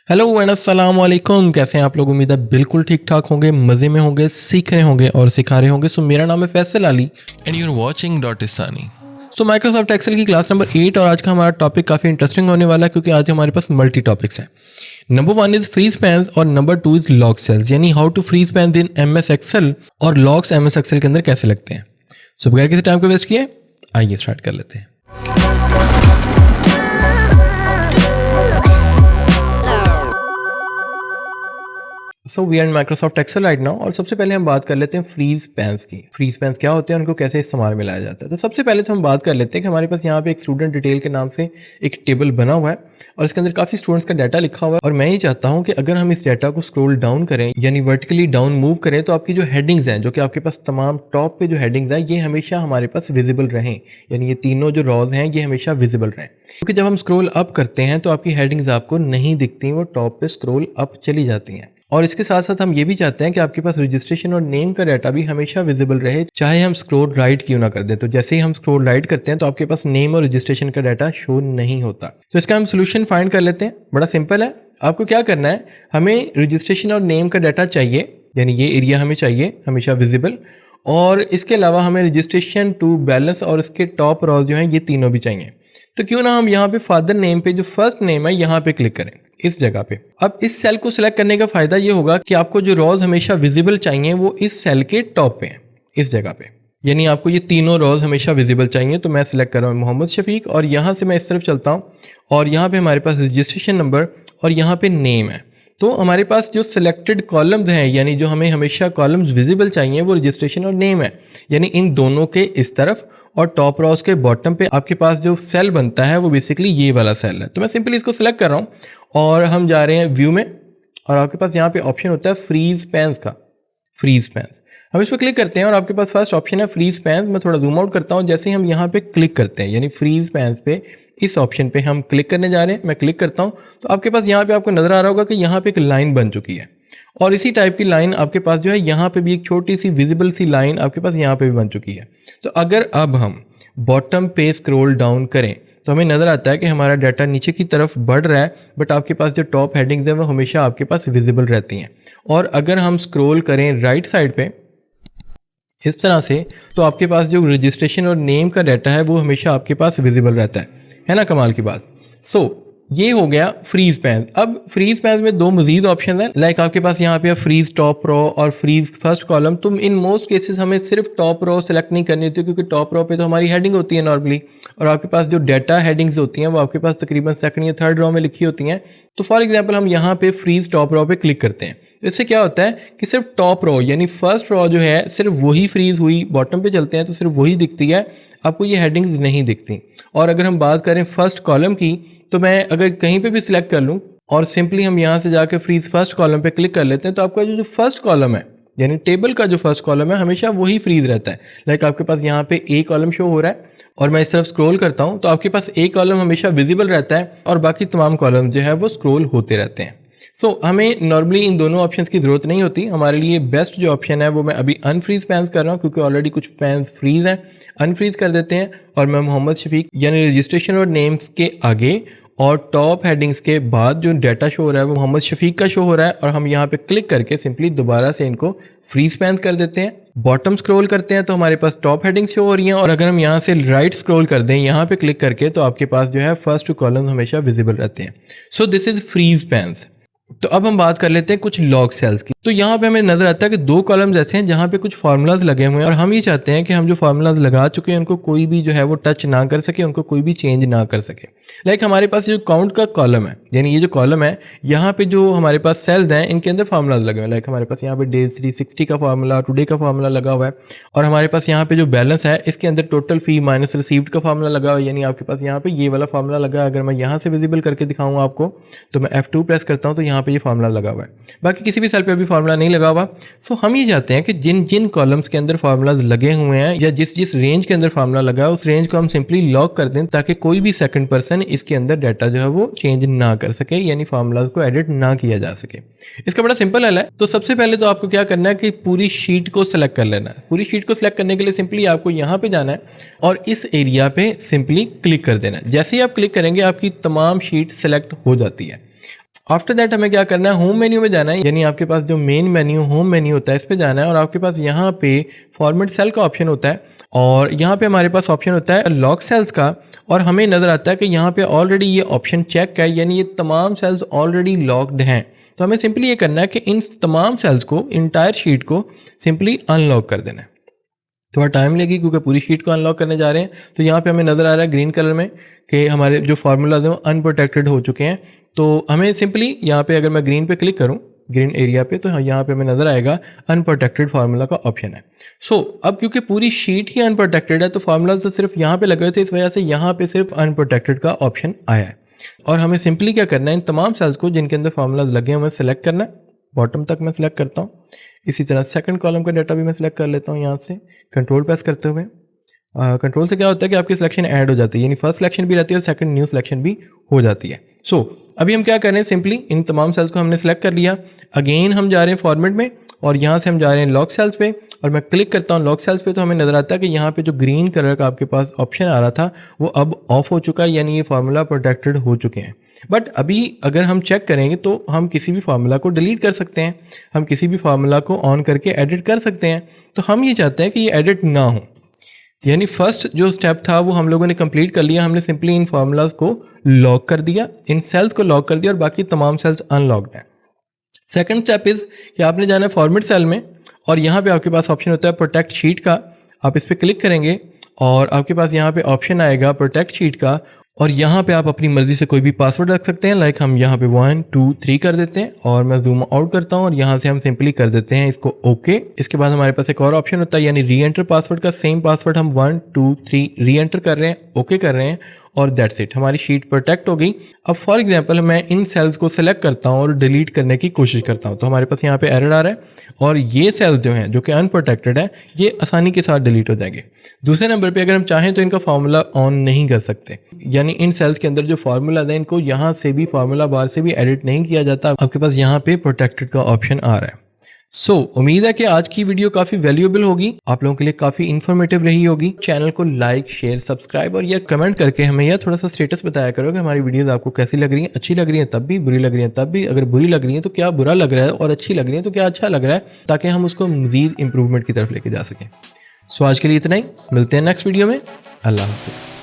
Hello and अस्सलाम वालेकुम। कैसे हैं आप लोग? उम्मीद है बिल्कुल ठीक ठाक होंगे, मज़े में होंगे, सीख रहे होंगे और सिखा रहे होंगे। सो मेरा नाम है Faisal Ali and you are watching Dotistani. So Microsoft Excel की क्लास नंबर 8 और आज का हमारा टॉपिक काफ़ी इंटरेस्टिंग होने वाला है क्योंकि आज हमारे पास मल्टी टॉपिक्स हैं। नंबर 1 इज फ्रीज पैन्स और नंबर 2 इज लॉग सेल्स, यानी how to freeze panes in MS Excel और लॉग्स एमएस एक्सेल के अंदर कैसे लगते हैं। सो बगैर किसी टाइम को वेस्ट किए आइए स्टार्ट कर लेते हैं। So we are in Microsoft Excel right now और सबसे पहले हम बात कर लेते हैं फ्रीज पैन्स की। फ्रीज पैन्स क्या होते हैं, उनको कैसे इस्तेमाल में लाया जाता है। तो सबसे पहले तो हम बात कर लेते हैं कि हमारे पास यहाँ पे एक स्टूडेंट डिटेल के नाम से एक टेबल बना हुआ है और इसके अंदर काफ़ी स्टूडेंट्स का डाटा लिखा हुआ है और मैं ये चाहता हूँ कि अगर हम इस डाटा को स्क्रॉल डाउन करें यानी वर्टिकली डाउन मूव करें तो आपकी जो हेडिंग्स हैं, जो कि आपके पास तमाम टॉप पे जो हेडिंग्स हैं, ये हमेशा हमारे पास विजिबल रहें, यानी ये तीनों जो रॉज हैं ये हमेशा विजिबल रहें। क्योंकि जब हम स्क्रॉल अप करते हैं तो आपकी हेडिंग्स आपको नहीं दिखती, वो टॉप पे स्क्रॉल अप चली जाती हैं। और इसके साथ साथ हम ये भी चाहते हैं कि आपके पास रजिस्ट्रेशन और नेम का डाटा भी हमेशा विजिबल रहे, चाहे हम स्क्रॉल राइट क्यों ना कर दें। तो जैसे ही हम स्क्रॉल राइट करते हैं तो आपके पास नेम और रजिस्ट्रेशन का डाटा शो नहीं होता। तो इसका हम सोल्यूशन फाइंड कर लेते हैं। बड़ा सिंपल है, आपको क्या करना है, हमें रजिस्ट्रेशन और नेम का डाटा चाहिए, यानी ये एरिया हमें चाहिए हमेशा विजिबल, और इसके अलावा हमें रजिस्ट्रेशन टू बैलेंस और इसके टॉप रॉज जो हैं ये तीनों भी चाहिए। तो क्यों ना हम यहाँ पे फादर नेम पे जो फर्स्ट नेम है यहाँ पे क्लिक करें, इस जगह पे। अब इस सेल को सिलेक्ट करने का फायदा ये होगा कि आपको जो रॉज हमेशा विजिबल चाहिए वो इस सेल के टॉप पे हैं, इस जगह पे, यानी आपको ये तीनों रॉज हमेशा विजिबल चाहिए। तो मैं सिलेक्ट कर रहा हूँ मोहम्मद शफीक और यहाँ से मैं इस तरफ चलता हूँ और यहाँ पे हमारे पास रजिस्ट्रेशन नंबर और यहाँ पे नेम है। तो हमारे पास जो सिलेक्टेड कॉलम्स हैं, यानी जो हमें हमेशा कॉलम्स विजिबल चाहिए, वो रजिस्ट्रेशन और नेम है, यानी इन दोनों के इस तरफ, और टॉप रॉज के बॉटम पे आपके पास जो सेल बनता है वो बेसिकली ये वाला सेल है। तो मैं सिंपली इसको सिलेक्ट कर रहा हूँ और हम जा रहे हैं व्यू में और आपके पास यहाँ पे ऑप्शन होता है फ्रीज पैन्स का। फ्रीज पैन्स हम इस पर क्लिक करते हैं और आपके पास फर्स्ट ऑप्शन है फ्रीज पैन्स। मैं थोड़ा जूम आउट करता हूँ। जैसे ही हम यहाँ पे क्लिक करते हैं यानी फ्रीज पैन्स पे, इस ऑप्शन पे हम क्लिक करने जा रहे हैं, मैं क्लिक करता हूँ तो आपके पास यहाँ पे आपको नजर आ रहा होगा कि यहाँ पे एक लाइन बन चुकी है और इसी टाइप की लाइन आपके पास जो है यहाँ पे भी एक छोटी सी विजिबल सी लाइन आपके पास यहाँ पे भी बन चुकी है। तो अगर अब हम बॉटम पे स्क्रॉल डाउन करें तो हमें नज़र आता है कि हमारा डाटा नीचे की तरफ बढ़ रहा है, बट आपके पास जो टॉप हेडिंग्स हैं वो हमेशा आपके पास विजिबल रहती हैं। और अगर हम स्क्रॉल करें राइट साइड पे इस तरह से तो आपके पास जो रजिस्ट्रेशन और नेम का डाटा है वो हमेशा आपके पास विजिबल रहता है ना। कमाल की बात। ये हो गया फ्रीज पैन। अब फ्रीज पैन में दो मजीद ऑप्शन हैं, लाइक आपके पास यहाँ पे फ्रीज टॉप रो और फ्रीज फर्स्ट कॉलम। तुम इन मोस्ट केसेस हमें सिर्फ टॉप रो सेलेक्ट नहीं करनी होती क्योंकि टॉप रो पे तो हमारी हेडिंग होती है नॉर्मली, और आपके पास जो डाटा हेडिंग्स होती हैं वो आपके पास तकरीबन सेकंड या थर्ड रो में लिखी होती हैं। तो फॉर एग्जांपल हम यहाँ पे फ्रीज टॉप रो पे क्लिक करते हैं, इससे क्या होता है कि सिर्फ टॉप रो यानी फर्स्ट रो जो है सिर्फ वही फ्रीज हुई। बॉटम पे चलते हैं तो सिर्फ वही दिखती है, आपको ये हेडिंग्स नहीं दिखती। और अगर हम बात करें फर्स्ट कॉलम की तो मैं अगर कहीं पे भी सिलेक्ट कर लूँ और सिंपली हम यहाँ से जाकर फ्रीज फर्स्ट कॉलम पे क्लिक कर लेते हैं तो आपका जो फर्स्ट कॉलम है यानी टेबल का जो फर्स्ट कॉलम है हमेशा वही फ्रीज रहता है। लाइक आपके पास यहाँ पे ए कॉलम शो हो रहा है और मैं इस तरफ स्क्रॉल करता हूँ तो आपके पास ए कॉलम हमेशा विजिबल रहता है और बाकी तमाम कॉलम जो है वो स्क्रॉल होते रहते हैं। हमें नॉर्मली इन दोनों ऑप्शंस की ज़रूरत नहीं होती। हमारे लिए बेस्ट जो ऑप्शन है वो मैं अभी अनफ्रीज पैन्स कर रहा हूँ क्योंकि ऑलरेडी कुछ पैन्स फ्रीज हैं। अनफ्रीज कर देते हैं और मैं मोहम्मद शफीक यानी रजिस्ट्रेशन और नेम्स के आगे और टॉप हेडिंग्स के बाद जो डाटा शो हो रहा है वो मोहम्मद शफीक का शो हो रहा है और हम यहाँ पे क्लिक करके सिंपली दोबारा से इनको फ्रीज पैन्स कर देते हैं। बॉटम स्क्रॉल करते हैं तो हमारे पास टॉप हेडिंग्स शो हो रही हैं और अगर हम यहाँ से राइट स्क्रॉल कर दें यहाँ पे क्लिक करके तो आपके पास जो है फर्स्ट कॉलम हमेशा विजिबल रहते हैं। This is freeze panes. तो अब हम बात कर लेते हैं कुछ लॉग सेल्स की। तो यहाँ पे हमें नजर आता है कि दो कॉलम्स ऐसे हैं जहाँ पे कुछ फार्मूलाज लगे हुए हैं और हम ये चाहते हैं कि हम जो फार्मूलाज लगा चुके हैं उनको कोई भी जो है वो टच ना कर सके, उनको कोई भी चेंज ना कर सके। लाइक हमारे पास जो काउंट का कॉलम है यानी ये जो कॉलम है यहाँ पे जो हमारे पास सेल्स हैं इनके अंदर फार्मूलाज लगे हुए हैं। लाइक हमारे पास यहाँ पे डेज 360 का फार्मूला, टुडे का फार्मूला लगा हुआ है और हमारे पास यहाँ पे जो बैलेंस है इसके अंदर टोटल फी माइनस रिसीव्ड का फार्मूला लगा हुआ है, यानी आपके पास यहाँ पे ये वाला फार्मूला लगा है। अगर मैं यहाँ से विजिबल करके दिखाऊँ आपको तो मैं F2 प्रेस करता हूँ तो यहाँ पे ये फार्मूला लगा हुआ है, बाकी किसी भी सेल पे अभी फार्मूला नहीं लगा हुआ। हम ये चाहते हैं कि जिन जिन कॉलम्स के अंदर फार्मूलाज लगे हुए हैं या जिस जिस रेंज के अंदर फार्मूला लगा है उस रेंज को हम सिंपली लॉक कर दें ताकि कोई भी सेकंड पर्सन इसके अंदर डाटा जो है वो चेंज ना कर सके, यानी फार्मूलाज को एडिट ना किया जा सके। इसका बड़ा सिंपल हल है। तो सबसे पहले तो आपको क्या करना है कि पूरी शीट को सिलेक्ट कर लेना है। पूरी शीट को सिलेक्ट करने के लिए सिंपली आपको यहाँ पे जाना है और इस एरिया पे सिंपली क्लिक कर देना है। जैसे ही आप क्लिक करेंगे आपकी तमाम शीट सिलेक्ट हो जाती है आफ्टर दैट हमें क्या करना है, होम मेन्यू में जाना है, यानी आपके पास जो मेन मेन्यू होम मेन्यू होता है इस पे जाना है और आपके पास यहाँ पे फॉर्मेट सेल का ऑप्शन होता है और यहाँ पे हमारे पास ऑप्शन होता है लॉक सेल्स का और हमें नज़र आता है कि यहाँ पे ऑलरेडी ये ऑप्शन चेक है, यानी ये तमाम सेल्स ऑलरेडी लॉक्ड हैं। तो हमें सिंपली ये करना है कि इन तमाम सेल्स को, इंटायर शीट को सिंपली अनलॉक कर देना है। थोड़ा टाइम लगेगी क्योंकि पूरी शीट को अनलॉक करने जा रहे हैं। तो यहाँ पे हमें नज़र आ रहा है ग्रीन कलर में कि हमारे जो फार्मूलाज हैं वो अनप्रोटेक्टेड हो चुके हैं। तो हमें सिंपली यहाँ पे अगर मैं ग्रीन पे क्लिक करूँ, ग्रीन एरिया पे, तो यहाँ पे हमें नज़र आएगा अनप्रोटेक्टेड फार्मूला का ऑप्शन है। अब क्योंकि पूरी शीट ही अनप्रोटेक्टेड है तो फार्मूलाज तो सिर्फ यहाँ पे लगे हुए थे, इस वजह से यहाँ पे सिर्फ अनप्रोटेक्टेड का ऑप्शन आया है। और हमें सिंपली क्या करना है, इन तमाम सेल्स को जिनके अंदर फार्मूलाज लगे हैं हमें सेलेक्ट करना है। बॉटम तक मैं सिलेक्ट करता हूँ। इसी तरह सेकंड कॉलम का डाटा भी मैं सिलेक्ट कर लेता हूँ यहाँ से कंट्रोल प्रेस करते हुए। कंट्रोल से क्या होता है कि आपकी सिलेक्शन ऐड हो जाती है, यानी फर्स्ट सिलेक्शन भी रहती है और सेकंड न्यू सिलेक्शन भी हो जाती है। अभी हम क्या कर रहे हैं, सिंपली इन तमाम सेल्स को हमने सेलेक्ट कर लिया। अगेन हम जा रहे हैं फॉर्मेट में और यहाँ से हम जा रहे हैं लॉक सेल्स पे और मैं क्लिक करता हूँ लॉक सेल्स पे तो हमें नज़र आता है कि यहाँ पे जो ग्रीन कलर का आपके पास ऑप्शन आ रहा था वो अब ऑफ हो चुका है, यानी ये फार्मूला प्रोटेक्टेड हो चुके हैं। बट अभी अगर हम चेक करेंगे तो हम किसी भी फार्मूला को डिलीट कर सकते हैं, हम किसी भी फार्मूला को ऑन करके एडिट कर सकते हैं। तो हम ये चाहते हैं कि ये एडिट ना हो, यानी फर्स्ट जो स्टेप था वो हम लोगों ने कंप्लीट कर लिया। हमने सिंपली इन फार्मूलाज को लॉक कर दिया, इन सेल्स को लॉक कर दिया और बाकी तमाम सेल्स अनलॉक्ड हैं। सेकंड स्टेप इज़ कि आपने जाना है फॉर्मेट सेल में और यहाँ पे आपके पास ऑप्शन होता है प्रोटेक्ट शीट का। आप इस पर क्लिक करेंगे और आपके पास यहाँ पे ऑप्शन आएगा प्रोटेक्ट शीट का और यहाँ पे आप अपनी मर्जी से कोई भी पासवर्ड रख सकते हैं। लाइक हम यहाँ पे 1 2 3 कर देते हैं और मैं जूम आउट करता हूँ और यहाँ से हम सिंपली कर देते हैं इसको ओके। इसके बाद हमारे पास एक और ऑप्शन होता है, यानी री एंटर पासवर्ड का। सेम पासवर्ड हम 1 2 3 री एंटर कर रहे हैं, ओके कर रहे हैं और दैट्स इट, हमारी शीट प्रोटेक्ट हो गई। अब फॉर एग्जांपल मैं इन सेल्स को सिलेक्ट करता हूँ और डिलीट करने की कोशिश करता हूँ तो हमारे पास यहाँ पे एरर आ रहा है और ये सेल्स जो हैं जो कि अनप्रोटेक्टेड है ये आसानी के साथ डिलीट हो जाएंगे। दूसरे नंबर पे अगर हम चाहें तो इनका फार्मूला ऑन नहीं कर सकते, यानी इन सेल्स के अंदर जो फार्मूला है इनको यहाँ से भी फार्मूला बार से भी एडिट नहीं किया जाता। आपके पास यहाँ पे प्रोटेक्टेड का ऑप्शन आ रहा है। उम्मीद है कि आज की वीडियो काफी वैल्यूएबल होगी, आप लोगों के लिए काफी इन्फॉर्मेटिव रही होगी। चैनल को लाइक शेयर सब्सक्राइब और यह कमेंट करके हमें यह थोड़ा सा स्टेटस बताया करो कि हमारी वीडियोस आपको कैसी लग रही हैं, अच्छी लग रही हैं तब भी, बुरी लग रही हैं तब भी। अगर बुरी लग रही है तो क्या बुरा लग रहा है और अच्छी लग रही है तो क्या अच्छा लग रहा है, ताकि हम उसको मजीद इंप्रूवमेंट की तरफ लेके जा सकें। आज के लिए इतना ही, मिलते हैं नेक्स्ट वीडियो में। अल्लाह हाफिज़।